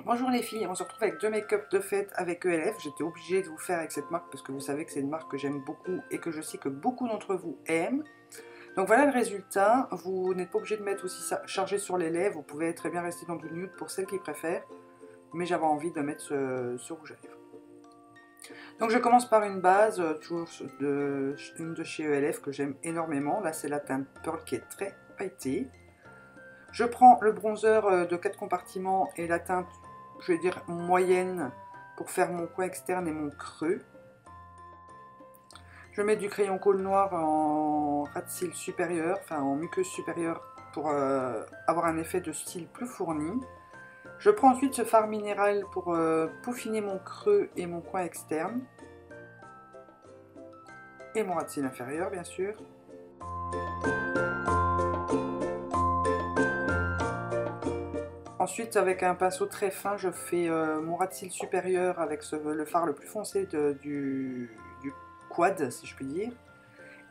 Bonjour les filles, on se retrouve avec deux make-up de fête avec ELF. J'étais obligée de vous faire avec cette marque parce que vous savez que c'est une marque que j'aime beaucoup et que je sais que beaucoup d'entre vous aiment. Donc voilà le résultat. Vous n'êtes pas obligé de mettre aussi ça chargé sur les lèvres. Vous pouvez très bien rester dans du nude pour celles qui préfèrent. Mais j'avais envie de mettre ce rouge à lèvres. Donc je commence par une base, toujours une de chez ELF que j'aime énormément. Là c'est la teinte Pearl qui est très pailletée. Je prends le bronzer de 4 compartiments et la teinte, je vais dire moyenne, pour faire mon coin externe et mon creux. Je mets du crayon colle noir en ras de cils supérieur, enfin en muqueuse supérieure, pour avoir un effet de cils plus fourni. Je prends ensuite ce fard minéral pour peaufiner mon creux et mon coin externe. Et mon ras de cils inférieur, bien sûr. Ensuite, avec un pinceau très fin, je fais mon ras de cils supérieur avec le fard le plus foncé du quad, si je puis dire.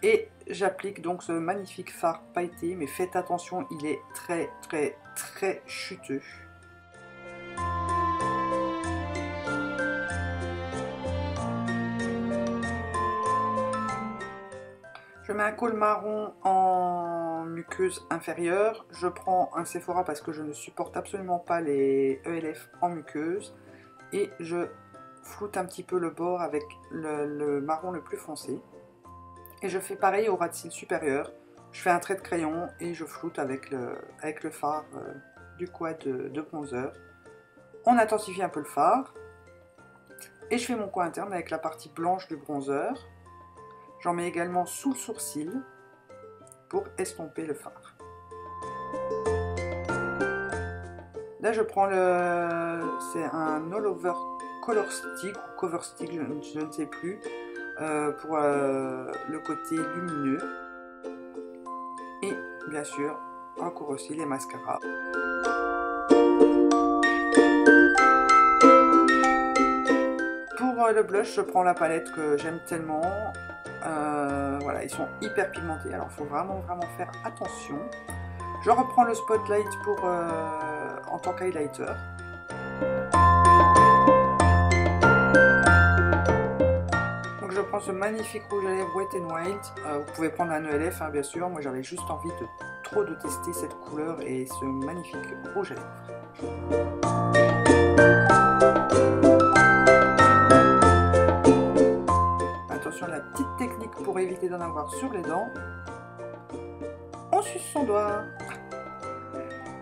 Et j'applique donc ce magnifique fard pailleté, mais faites attention, il est très chuteux. Je mets un col marron en muqueuse inférieure. Je prends un Sephora parce que je ne supporte absolument pas les ELF en muqueuse. Et je floute un petit peu le bord avec le marron le plus foncé. Et je fais pareil au ras de cils supérieur. Je fais un trait de crayon et je floute avec le fard du quad de bronzer. On intensifie un peu le fard. Et je fais mon coin interne avec la partie blanche du bronzer. J'en mets également sous le sourcil pour estomper le fard. Là je prends c'est un all over color stick ou cover stick, je ne sais plus, pour le côté lumineux. Et bien sûr encore aussi les mascaras. Pour le blush, je prends la palette que j'aime tellement. Voilà, ils sont hyper pigmentés, alors il faut vraiment faire attention. Je reprends le spotlight en tant qu'highlighter. Donc je prends ce magnifique rouge à lèvres Wet n Wild. Vous pouvez prendre un ELF, hein, bien sûr. Moi j'avais juste envie de tester cette couleur et ce magnifique rouge à lèvres. Attention à la petite technique pour éviter d'en avoir sur les dents. On suce son doigt.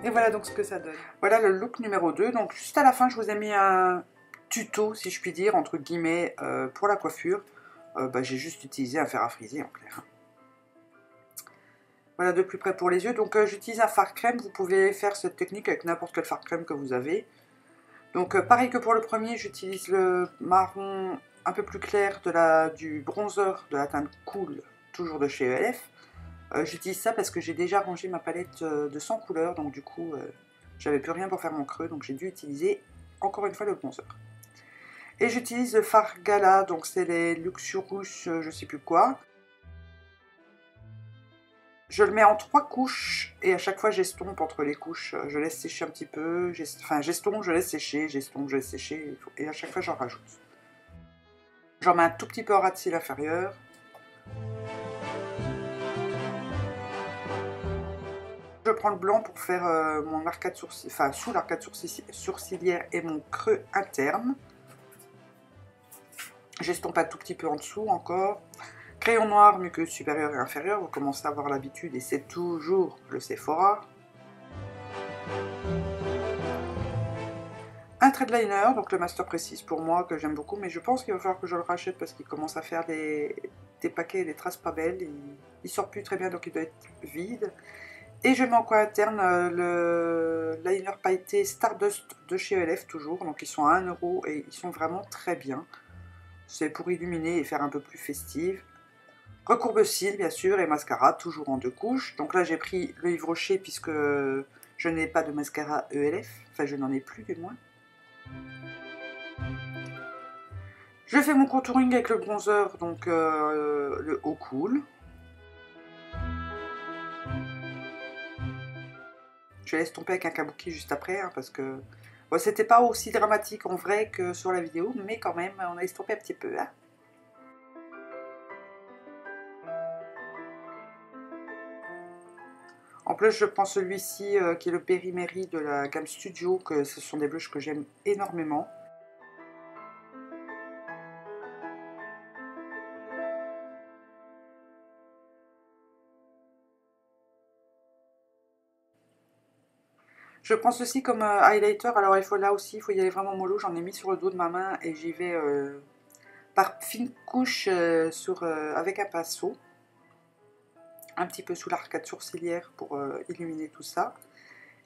Et voilà donc ce que ça donne. Voilà le look numéro 2. Donc juste à la fin, je vous ai mis un tuto, si je puis dire, entre guillemets, pour la coiffure. J'ai juste utilisé un fer à friser en clair. Voilà de plus près pour les yeux. Donc j'utilise un fard crème. Vous pouvez faire cette technique avec n'importe quel fard crème que vous avez. Donc pareil que pour le premier, j'utilise le marron un peu plus clair du bronzer de la teinte Cool, toujours de chez ELF. J'utilise ça parce que j'ai déjà rangé ma palette de 100 couleurs, donc du coup j'avais plus rien pour faire mon creux, donc j'ai dû utiliser encore une fois le bronzer. Et j'utilise le fard Gala, donc c'est les Luxurious je sais plus quoi. Je le mets en 3 couches et à chaque fois j'estompe entre les couches, je laisse sécher un petit peu, j'estompe, je laisse sécher, j'estompe, je laisse sécher, et à chaque fois j'en rajoute. J'en mets un tout petit peu en ras de cils inférieur. Je prends le blanc pour faire mon arcade sourcilière, enfin sous l'arcade sourcilière et mon creux interne. J'estompe un tout petit peu en dessous encore. Crayon noir, muqueuse supérieure et inférieure, vous commencez à avoir l'habitude et c'est toujours le Sephora. Un trait de liner, donc le Master Précise pour moi que j'aime beaucoup, mais je pense qu'il va falloir que je le rachète parce qu'il commence à faire des paquets et des traces pas belles. Il sort plus très bien donc il doit être vide. Et je mets en coin interne le liner pailleté Stardust de chez ELF toujours, donc ils sont à 1 € et ils sont vraiment très bien. C'est pour illuminer et faire un peu plus festive. Recourbe cils bien sûr et mascara toujours en 2 couches. Donc là j'ai pris le Yves Rocher puisque je n'ai pas de mascara ELF, enfin je n'en ai plus du moins. Je fais mon contouring avec le bronzer, donc le Eau Cool. Je vais l'estomper avec un kabuki juste après, hein, parce que Bon, c'était pas aussi dramatique en vrai que sur la vidéo, mais quand même, on a estompé un petit peu. Hein. En plus, je prends celui-ci qui est le Berry Merry de la gamme Studio, que ce sont des blushs que j'aime énormément. Je prends ceci comme highlighter, alors là aussi, il faut y aller vraiment mollo, j'en ai mis sur le dos de ma main et j'y vais par fine couche avec un pinceau. Un petit peu sous l'arcade sourcilière pour illuminer tout ça.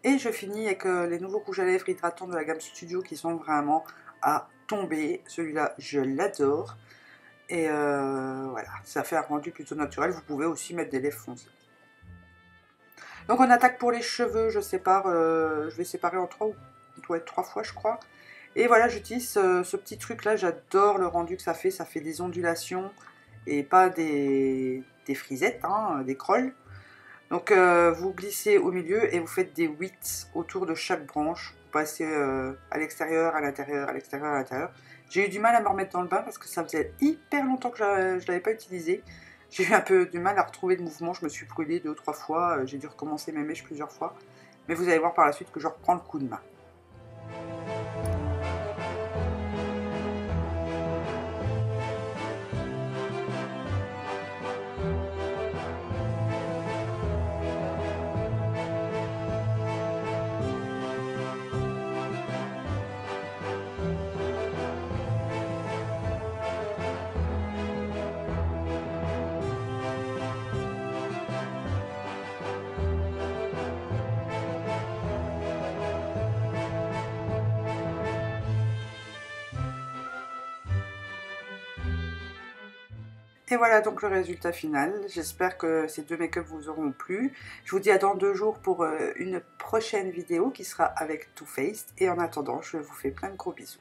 Et je finis avec les nouveaux rouges à lèvres hydratants de la gamme Studio qui sont vraiment à tomber. Celui-là, je l'adore. Et voilà, ça fait un rendu plutôt naturel. Vous pouvez aussi mettre des lèvres foncées. Donc on attaque pour les cheveux, je sépare, je vais séparer en 3 fois je crois. Et voilà, j'utilise ce petit truc là, j'adore le rendu que ça fait des ondulations et pas des frisettes, hein, des crolls. Donc vous glissez au milieu et vous faites des 8 autour de chaque branche. Vous passez à l'extérieur, à l'intérieur, à l'extérieur, à l'intérieur. J'ai eu du mal à me remettre dans le bain parce que ça faisait hyper longtemps que je ne l'avais pas utilisé. J'ai eu un peu du mal à retrouver le mouvement, je me suis brûlée 2 ou 3 fois, j'ai dû recommencer mes mèches plusieurs fois. Mais vous allez voir par la suite que je reprends le coup de main. Et voilà donc le résultat final. J'espère que ces 2 make-up vous auront plu. Je vous dis à dans 2 jours pour une prochaine vidéo qui sera avec Too Faced. Et en attendant, je vous fais plein de gros bisous.